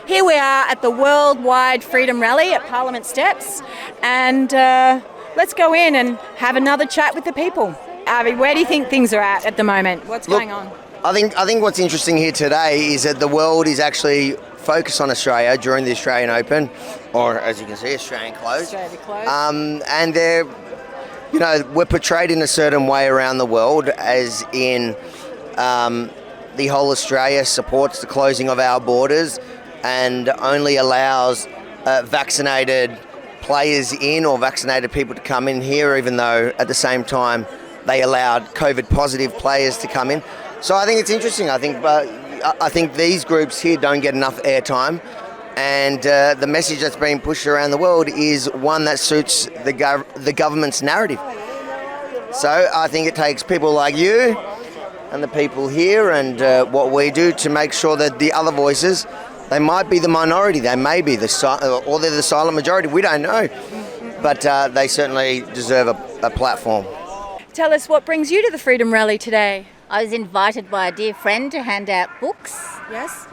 Here we are at the Worldwide Freedom Rally at Parliament Steps, and let's go in and have another chat with the people. Avi, where do you think things are at the moment? What's going on? I think what's interesting here today is that the world is actually focused on Australia during the Australian Open, or as you can see, Australian closed. Australia closed. And we're portrayed in a certain way around the world, as in the whole Australia supports the closing of our borders and only allows vaccinated players in or vaccinated people to come in here, even though at the same time they allowed COVID positive players to come in. So I think it's interesting. I think these groups here don't get enough airtime, and the message that's being pushed around the world is one that suits the government's narrative. So I think it takes people like you and the people here and what we do to make sure that the other voices, they might be the minority, they may be or they're the silent majority, we don't know, but they certainly deserve a platform. Tell us, what brings you to the Freedom Rally today? I was invited by a dear friend to hand out books. Yes.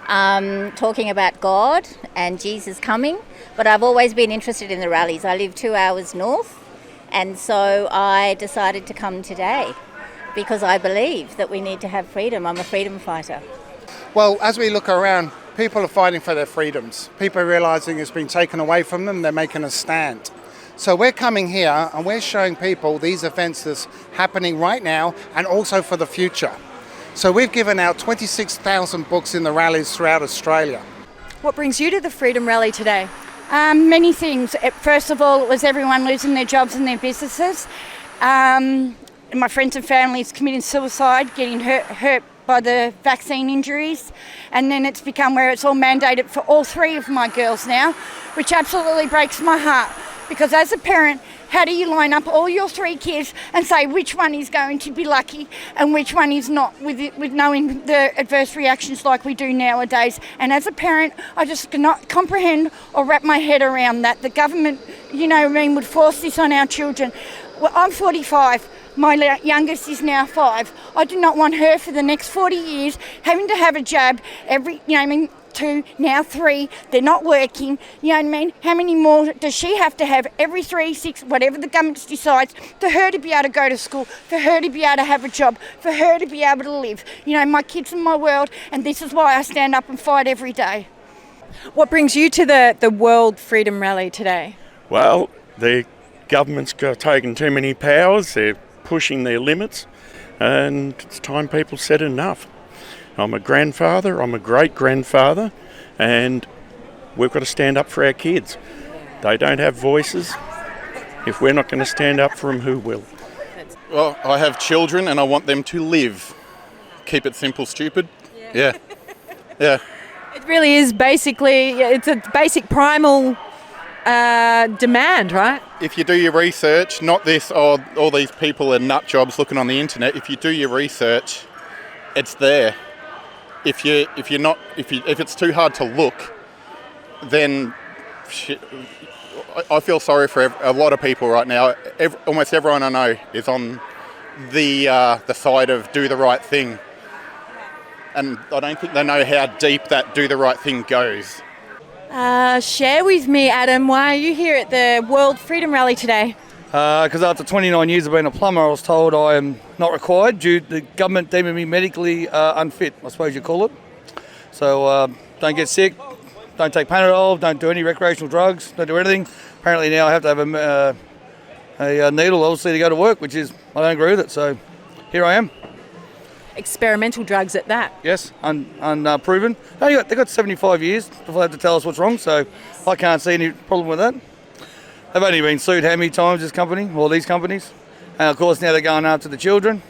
Talking about God and Jesus coming, but I've always been interested in the rallies. I live 2 hours north, and so I decided to come today because I believe that we need to have freedom. I'm a freedom fighter. Well, as we look around, people are fighting for their freedoms. People are realising it's been taken away from them, they're making a stand. So we're coming here and we're showing people these events that's happening right now and also for the future. So we've given out 26,000 books in the rallies throughout Australia. What brings you to the Freedom Rally today? Many things. First of all, it was everyone losing their jobs and their businesses. My friends and families committing suicide, getting hurt by the vaccine injuries, and then it's become where it's all mandated for all three of my girls now, which absolutely breaks my heart, because as a parent, how do you line up all your three kids and say which one is going to be lucky and which one is not, with knowing the adverse reactions like we do nowadays? And as a parent, I just cannot comprehend or wrap my head around that. The government, would force this on our children. Well, I'm 45. My youngest is now 5. I do not want her for the next 40 years having to have a jab every, 2, now 3. They're not working. How many more does she have to have every 3, 6, whatever the government decides, for her to be able to go to school, for her to be able to have a job, for her to be able to live? My kids are my world, and this is why I stand up and fight every day. What brings you to the World Freedom Rally today? Well, the government's taken too many powers. They're pushing their limits, and it's time people said enough. I'm a grandfather, I'm a great-grandfather, and we've got to stand up for our kids. They don't have voices. If we're not going to stand up for them, who will? Well, I have children and I want them to live. Keep it simple, stupid. Yeah. It really is it's a basic primal demand, right? If you do your research, not this, all these people are nut jobs looking on the internet. If you do your research, it's there. If it's too hard to look, then I feel sorry for a lot of people right now. Almost everyone I know is on the side of do the right thing, and I don't think they know how deep that do the right thing goes. Share with me, Adam, why are you here at the World Freedom Rally today? Because after 29 years of being a plumber, I was told I am not required due to the government deeming me medically unfit, I suppose you call it. So don't get sick, don't take Panadol, don't do any recreational drugs, don't do anything. Apparently now I have to have a needle, obviously, to go to work, which is, I don't agree with it. So here I am. Experimental drugs at that? Yes, unproven. They've got 75 years before they have to tell us what's wrong, so I can't see any problem with that. They've only been sued how many times, this company, or these companies? And of course now they're going after the children.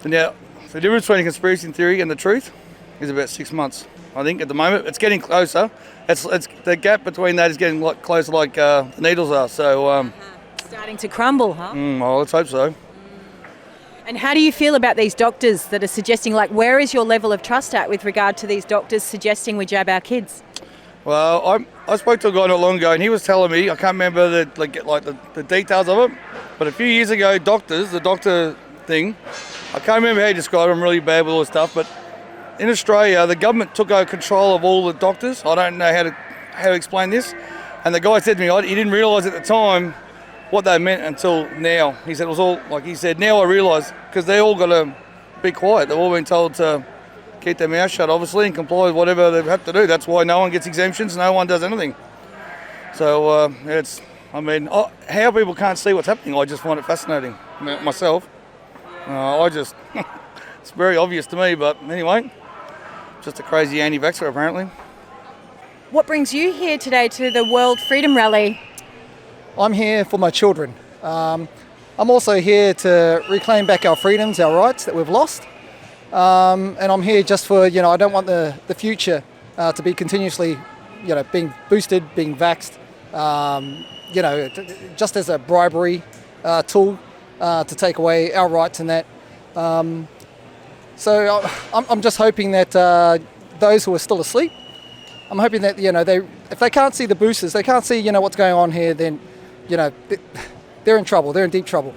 So now, the difference between a conspiracy theory and the truth is about 6 months. I think at the moment, it's getting closer. It's the gap between that is getting closer like the needles are, so... Starting to crumble, huh? Well, let's hope so. And how do you feel about these doctors that are suggesting, where is your level of trust at with regard to these doctors suggesting we jab our kids? Well, I spoke to a guy not long ago, and he was telling me, I can't remember the details of it, but a few years ago, the doctor thing, I can't remember how he described them, really bad with all the stuff, but in Australia, the government took over control of all the doctors. I don't know how to explain this. And the guy said to me, he didn't realise at the time what they meant until now. He said it was all, like he said, now I realise, because they all got to be quiet. They've all been told to keep their mouth shut, obviously, and comply with whatever they have to do. That's why no one gets exemptions, no one does anything. So how people can't see what's happening, I just find it fascinating myself. It's very obvious to me, but anyway, just a crazy anti-vaxxer apparently. What brings you here today to the World Freedom Rally? I'm here for my children. I'm also here to reclaim back our freedoms, our rights that we've lost. And I'm here just for, I don't want the future to be continuously, being boosted, being vaxxed, just as a bribery tool to take away our rights and that. So I'm just hoping that those who are still asleep, I'm hoping that, if they can't see the boosters, they can't see, what's going on here, then, they're in trouble, they're in deep trouble.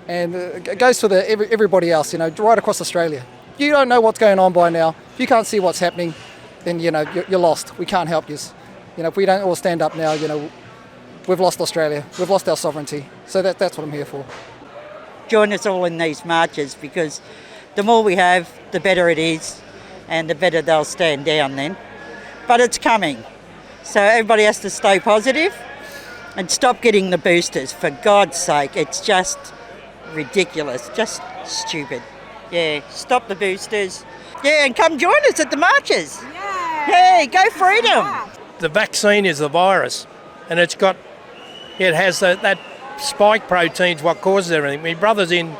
And it goes for everybody else, right across Australia. If you don't know what's going on by now, if you can't see what's happening, then, you're lost. We can't help you. If we don't all stand up now, we've lost Australia. We've lost our sovereignty. So that's what I'm here for. Join us all in these marches, because the more we have, the better it is, and the better they'll stand down then. But it's coming. So everybody has to stay positive and stop getting the boosters, for God's sake. It's just ridiculous, just stupid. Yeah, stop the boosters. Yeah, and come join us at the marches. Yeah, go freedom. The vaccine is the virus, and it has that spike protein's what causes everything. My brother's in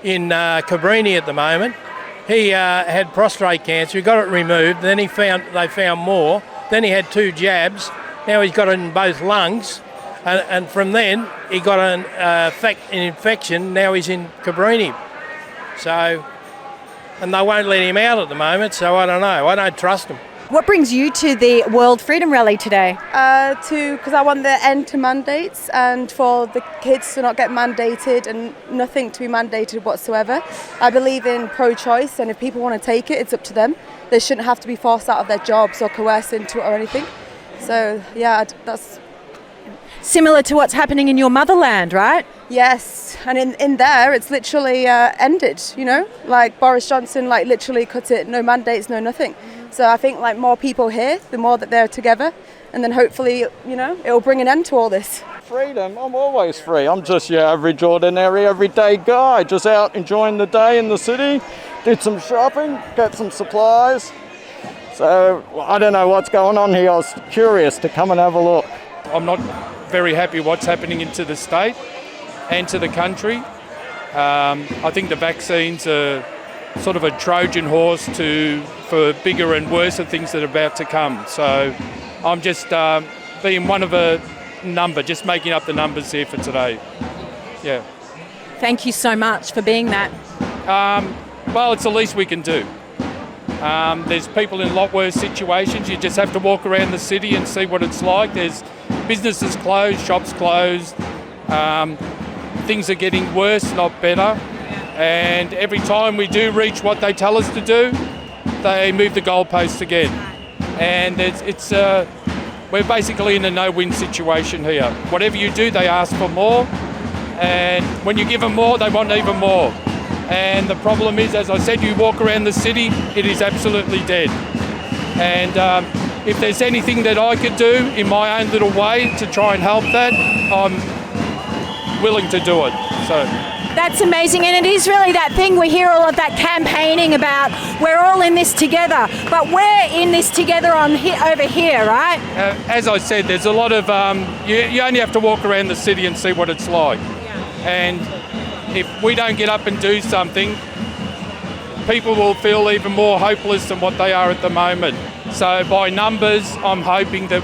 Cabrini at the moment. He had prostate cancer. He got it removed. Then they found more. Then he had 2 jabs. Now he's got it in both lungs, and from then he got an infection. Now he's in Cabrini. So, and they won't let him out at the moment. So I don't know. I don't trust them. What brings you to the World Freedom Rally today? Because I want the end to mandates, and for the kids to not get mandated and nothing to be mandated whatsoever. I believe in pro-choice, and if people want to take it, it's up to them. They shouldn't have to be forced out of their jobs or coerced into it or anything. So yeah, that's similar to what's happening in your motherland, right? Yes, and in there it's literally ended, like Boris Johnson literally cut it, no mandates, no nothing. So I think more people here, the more that they're together, and then hopefully, it'll bring an end to all this. Freedom, I'm always free. I'm just your average, ordinary, everyday guy, just out enjoying the day in the city, did some shopping, get some supplies. So I don't know what's going on here. I was curious to come and have a look. I'm not very happy what's happening into the state and to the country. I think the vaccines are sort of a Trojan horse for bigger and worse things that are about to come. So I'm just being one of a number, just making up the numbers here for today. Yeah. Thank you so much for being that. Well, it's the least we can do. There's people in a lot worse situations. You just have to walk around the city and see what it's like. There's businesses closed, shops closed. Things are getting worse, not better. And every time we do reach what they tell us to do, they move the goalposts again. And we're basically in a no-win situation here. Whatever you do, they ask for more. And when you give them more, they want even more. And the problem is, as I said, you walk around the city, it is absolutely dead. And if there's anything that I could do in my own little way to try and help that, I'm willing to do it. So. That's amazing, and it is really that thing. We hear all of that campaigning about we're all in this together, but we're in this together over here, right? As I said, there's a lot of, you only have to walk around the city and see what it's like. Yeah. And if we don't get up and do something, people will feel even more hopeless than what they are at the moment. So by numbers, I'm hoping that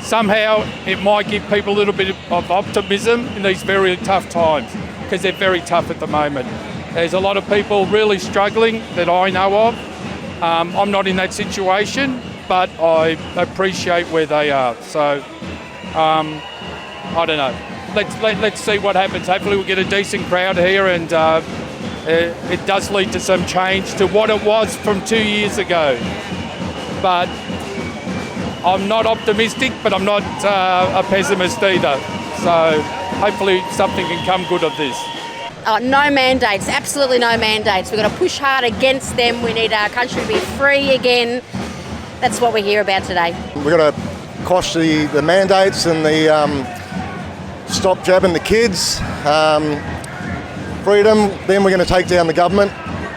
somehow it might give people a little bit of optimism in these very tough times, because they're very tough at the moment. There's a lot of people really struggling that I know of. I'm not in that situation, but I appreciate where they are. So, I don't know. Let's see what happens. Hopefully we'll get a decent crowd here, and it does lead to some change to what it was from 2 years ago. But I'm not optimistic, but I'm not a pessimist either. So hopefully something can come good of this. No mandates, absolutely no mandates. We've got to push hard against them. We need our country to be free again. That's what we're here about today. We've got to quash the mandates and the stop jabbing the kids. Freedom, then we're going to take down the government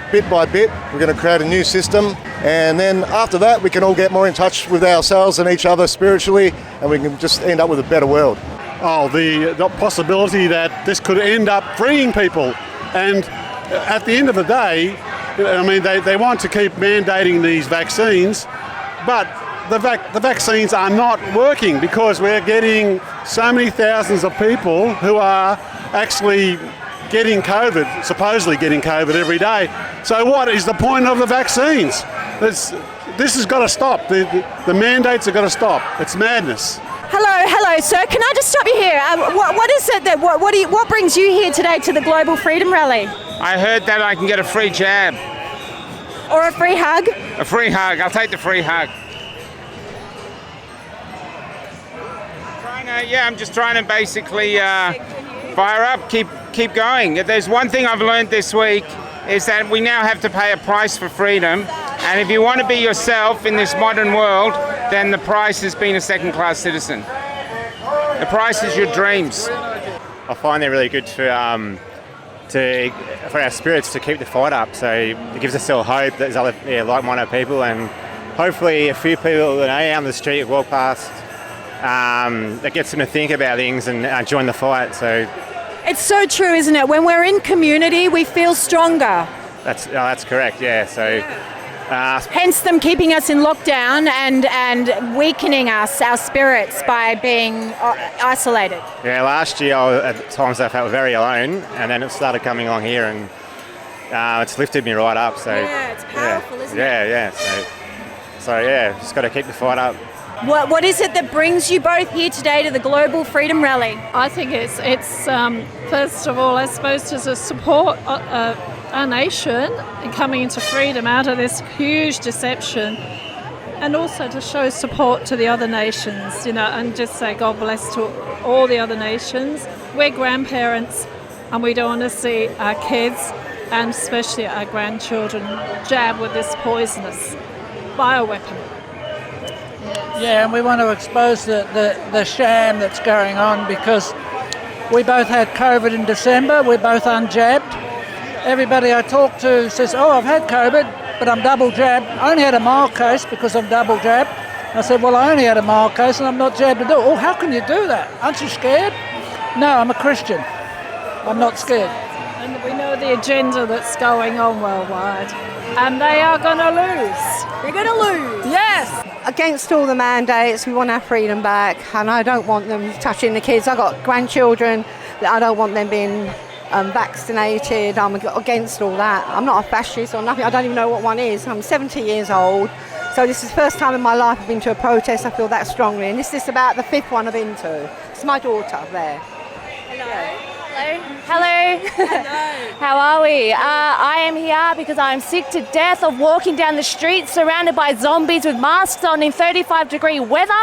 bit by bit. We're going to create a new system, and then after that we can all get more in touch with ourselves and each other spiritually, and we can just end up with a better world. Oh, the possibility that this could end up freeing people. And at the end of the day, I mean, they want to keep mandating these vaccines, but the vaccines are not working because we're getting so many thousands of people who are actually getting COVID, supposedly getting COVID every day. So what is the point of the vaccines? This has got to stop. The mandates have got to stop. It's madness. Hello, sir. Can I just stop you here? What is it that what brings you here today to the Global Freedom Rally? I heard that I can get a free jab. Or a free hug? A free hug. I'll take the free hug. I'm just trying to basically fire up, keep going. There's one thing I've learned this week is that we now have to pay a price for freedom. And if you want to be yourself in this modern world, then the price is being a second-class citizen. The price is your dreams. I find they're really good for our spirits to keep the fight up. So it gives us all hope that there's other like-minded people, and hopefully a few people that out on the street walk past that gets them to think about things and join the fight. So it's so true, isn't it? When we're in community, we feel stronger. That's correct. Yeah. So. Hence them keeping us in lockdown and weakening our spirits by being isolated. Yeah, last year at times I felt very alone, and then it started coming along here, and it's lifted me right up. So yeah, it's powerful, isn't it? Yeah. So just got to keep the fight up. What is it that brings you both here today to the Global Freedom Rally? I think it's first of all, I suppose, to support our nation in coming into freedom out of this huge deception, and also to show support to the other nations, and just say God bless to all the other nations. We're grandparents, and we don't want to see our kids, and especially our grandchildren, jabbed with this poisonous bioweapon. Yeah, and we want to expose the sham that's going on, because we both had COVID in December. We're both unjabbed. Everybody I talk to says, oh, I've had COVID, but I'm double jabbed. I only had a mild case because I'm double jabbed. I said, well, I only had a mild case and I'm not jabbed at all. Oh, how can you do that? Aren't you scared? No, I'm a Christian. I'm not scared. And we know the agenda that's going on worldwide. And they are going to lose. They're going to lose. Yes. Against all the mandates, we want our freedom back, and I don't want them touching the kids. I've got grandchildren. I don't want them being vaccinated. I'm against all that. I'm not a fascist or nothing. I don't even know what one is. I'm 70 years old. So this is the first time in my life I've been to a protest. I feel that strongly. And this is about the fifth one I've been to. It's my daughter there. Hello. How are we? I am here because I'm sick to death of walking down the street surrounded by zombies with masks on in 35-degree weather.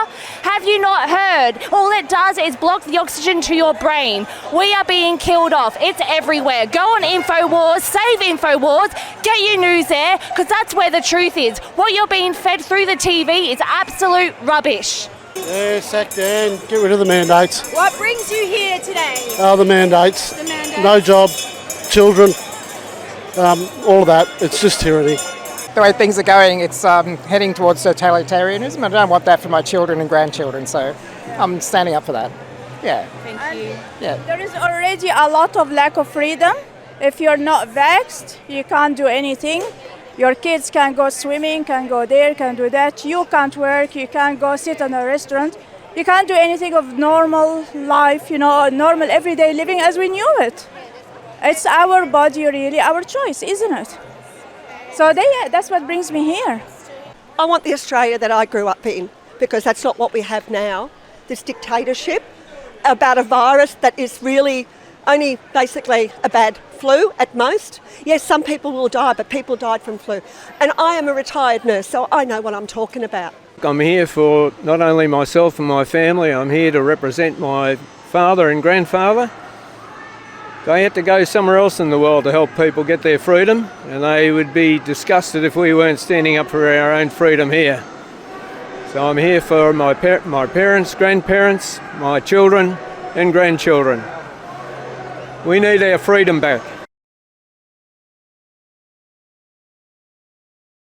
Have you not heard? All it does is block the oxygen to your brain. We are being killed off. It's everywhere. Go on InfoWars, save InfoWars, get your news there, because that's where the truth is. What you're being fed through the TV is absolute rubbish. Yeah, sack Dan, get rid of the mandates. What brings you here today? The mandates. The mandates. No job, children, all of that. It's just tyranny. The way things are going, it's heading towards totalitarianism. I don't want that for my children and grandchildren, so I'm standing up for that. Yeah. Thank you. Yeah. There is already a lot of lack of freedom. If you're not vaxxed, you can't do anything. Your kids can go swimming, can go there, can do that. You can't work, you can't go sit in a restaurant. You can't do anything of normal life, normal everyday living as we knew it. It's our body, really, our choice, isn't it? So that's what brings me here. I want the Australia that I grew up in, because that's not what we have now. This dictatorship about a virus that is really only basically a bad flu at most. Yes, some people will die, but people died from flu. And I am a retired nurse, so I know what I'm talking about. I'm here for not only myself and my family, I'm here to represent my father and grandfather. They had to go somewhere else in the world to help people get their freedom, and they would be disgusted if we weren't standing up for our own freedom here. So I'm here for my parents, grandparents, my children and grandchildren. We need our freedom back.